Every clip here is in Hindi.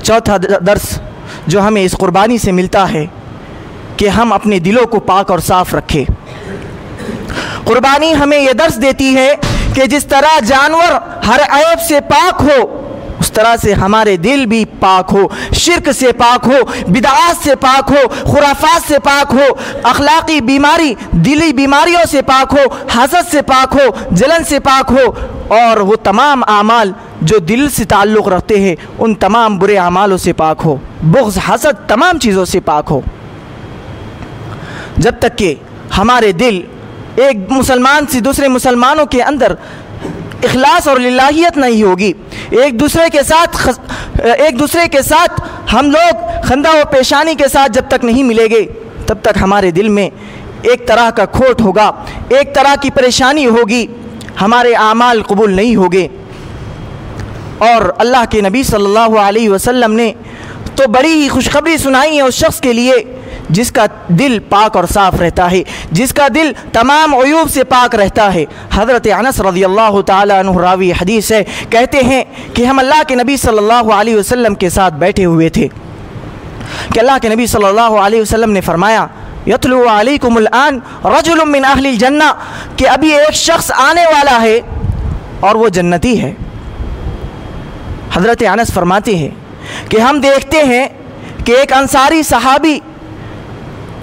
चौथा दर्स जो हमें इस कुर्बानी से मिलता है कि हम अपने दिलों को पाक और साफ़ रखें। कुर्बानी हमें यह दर्स देती है कि जिस तरह जानवर हर ऐब से पाक हो, उस तरह से हमारे दिल भी पाक हो, शिर्क से पाक हो, बिदआत से पाक हो, खुराफात से पाक हो, अखलाकी बीमारी, दिली बीमारियों से पाक हो, हसद से पाक हो, जलन से पाक हो, और वो तमाम आमाल जो दिल से ताल्लुक़ रखते हैं उन तमाम बुरे आमालों से पाक हो, बुग़्ज़, हसद, तमाम चीज़ों से पाक हो। जब तक कि हमारे दिल एक मुसलमान से दूसरे मुसलमानों के अंदर इखलास और लिल्लाहियत नहीं होगी, एक दूसरे के साथ हम लोग खंदा व पेशानी के साथ जब तक नहीं मिलेंगे, तब तक हमारे दिल में एक तरह का खोट होगा, एक तरह की परेशानी होगी, हमारे आमाल कबूल नहीं होंगे। और अल्लाह के नबी सल्लल्लाहु अलैहि वसल्लम ने तो बड़ी ही खुशखबरी सुनाई है उस शख्स के लिए जिसका दिल पाक और साफ़ रहता है, जिसका दिल तमाम अयूब से पाक रहता है। हज़रत अनस रज़ियल्लाहु ताला अन्हु रावी हदीस है, कहते हैं कि हम अल्लाह के नबी सल्लल्लाहु अलैहि वसल्लम के साथ बैठे हुए थे कि अल्लाह के नबी सल्लल्लाहु अलैहि वसल्लम ने फरमाया, यतलू अलैकुमुल आन रजुलुम मिन अहलिल जन्ना, कि अभी एक शख्स आने वाला है और वो जन्नती है। हज़रत अनस फरमाते हैं कि हम देखते हैं कि एक अंसारी सहाबी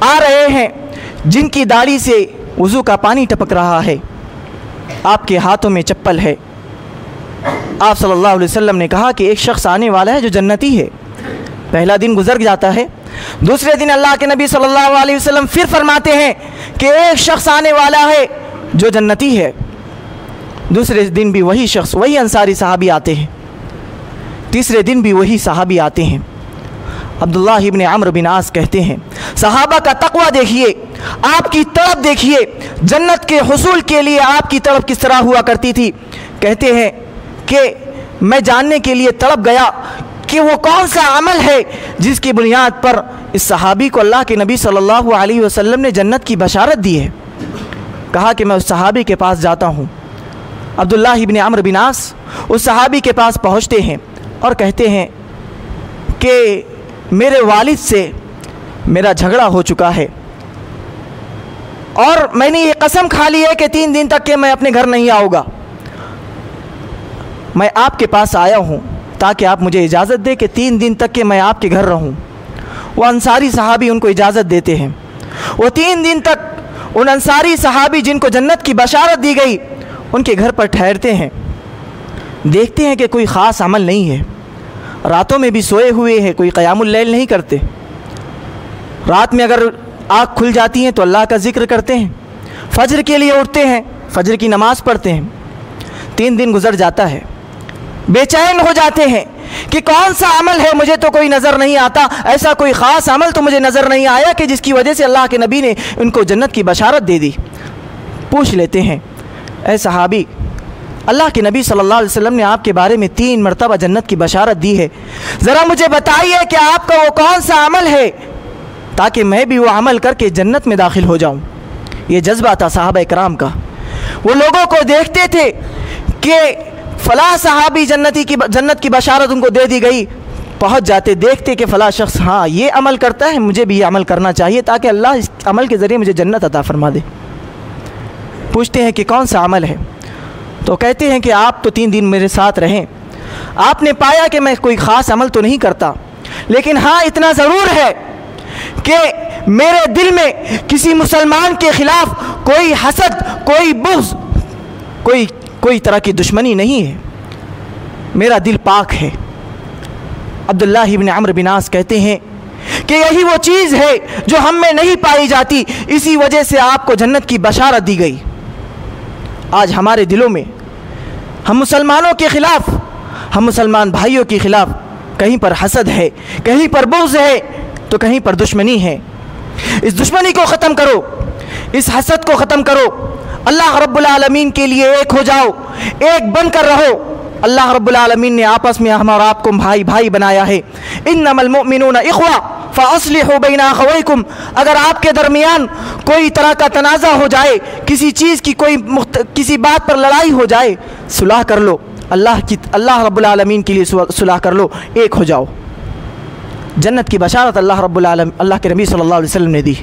आ रहे हैं जिनकी दाढ़ी से वज़ू का पानी टपक रहा है, आपके हाथों में चप्पल है। आप सल्लल्लाहु अलैहि वसल्लम ने कहा कि एक शख्स आने वाला है जो जन्नती है। पहला दिन गुजर जाता है, दूसरे दिन अल्लाह के नबी सल्लल्लाहु अलैहि वसल्लम फिर फरमाते हैं कि एक शख्स आने वाला है जो जन्नती है। दूसरे दिन भी वही शख्स, वही अंसारी सहाबी आते हैं। तीसरे दिन भी वही सहाबी आते हैं। अब्दुल्लाह इब्न अम्र बिन आस कहते हैं, सहाबा का तक़वा देखिए, आपकी तड़प देखिए, जन्नत के हुसूल के लिए आपकी तड़प किस तरह हुआ करती थी। कहते हैं कि मैं जानने के लिए तड़प गया कि वो कौन सा अमल है जिसकी बुनियाद पर इस सहाबी को अल्लाह के नबी सल्लल्लाहु अलैहि वसल्लम ने जन्नत की बशारत दी है। कहा कि मैं उस सहाबी के पास जाता हूँ। अब्दुल्लाह इब्न अम्र बिन आस उस सहाबी के पास पहुँचते हैं और कहते हैं कि मेरे वालिद से मेरा झगड़ा हो चुका है और मैंने ये कसम खा ली है कि 3 दिन तक के मैं अपने घर नहीं आऊँगा। मैं आपके पास आया हूँ ताकि आप मुझे इजाज़त दें कि 3 दिन तक के मैं आपके घर रहूँ। वो अंसारी सहाबी उनको इजाज़त देते हैं। वो 3 दिन तक उन अंसारी सहाबी जिनको जन्नत की बशारत दी गई उनके घर पर ठहरते हैं। देखते हैं कि कोई ख़ास अमल नहीं है, रातों में भी सोए हुए हैं, कोई क़यामुल लैल नहीं करते। रात में अगर आँख खुल जाती हैं तो अल्लाह का ज़िक्र करते हैं, फ़ज्र के लिए उठते हैं, फ़ज्र की नमाज़ पढ़ते हैं। 3 दिन गुजर जाता है, बेचैन हो जाते हैं कि कौन सा अमल है, मुझे तो कोई नज़र नहीं आता, ऐसा कोई ख़ास अमल तो मुझे नज़र नहीं आया कि जिसकी वजह से अल्लाह के नबी ने उनको जन्नत की बशारत दे दी। पूछ लेते हैं, ऐ सहाबी, अल्लाह के नबी सल्लल्लाहु अलैहि वसल्लम ने आपके बारे में 3 मरतबा जन्नत की बशारत दी है, ज़रा मुझे बताइए कि आपका वो कौन सा अमल है ताकि मैं भी वो अमल करके जन्नत में दाखिल हो जाऊं। ये जज्बा था सहाबा इकराम का। वो लोगों को देखते थे कि फ़लाँ सहाबी जन्नत की बशारत उनको दे दी गई, पहुंच जाते, देखते कि फ़लाँ शख्स हाँ ये अमल करता है, मुझे भी ये अमल करना चाहिए ताकि अल्लाह इस अमल के ज़रिए मुझे जन्नत अता फरमा दे। पूछते हैं कि कौन सा अमल है, तो कहते हैं कि आप तो 3 दिन मेरे साथ रहें, आपने पाया कि मैं कोई ख़ास अमल तो नहीं करता, लेकिन हाँ इतना ज़रूर है कि मेरे दिल में किसी मुसलमान के ख़िलाफ़ कोई हसद, कोई बुग़्ज़, कोई तरह की दुश्मनी नहीं है, मेरा दिल पाक है। अब्दुल्लाह इब्न अम्र बिन आस कहते हैं कि यही वो चीज़ है जो हम में नहीं पाई जाती, इसी वजह से आपको जन्नत की बशारत दी गई। आज हमारे दिलों में हम मुसलमानों के ख़िलाफ़, हम मुसलमान भाइयों के ख़िलाफ़ कहीं पर हसद है, कहीं पर बुग़्ज़ है, तो कहीं पर दुश्मनी है। इस दुश्मनी को ख़त्म करो, इस हसद को ख़त्म करो, अल्लाह रब्बुल आलमीन के लिए एक हो जाओ, एक बनकर रहो। अल्लाह रब्बुल आलमीन ने आपस में हम और आपको भाई भाई बनाया है। इन्नमल मुमिनूना इख्वा फ़अस्लिहू बैना अख़वैकुम। अगर आपके दरमियान कोई तरह का तनाज़ा हो जाए, किसी चीज़ की किसी बात पर लड़ाई हो जाए, सुलह कर लो, अल्लाह रब्बुल आलमीन के लिए सुलह कर लो, एक हो जाओ। जन्नत की बशारत अल्लाह के नबी सल्लल्लाहु अलैहि वसल्लम ने दी।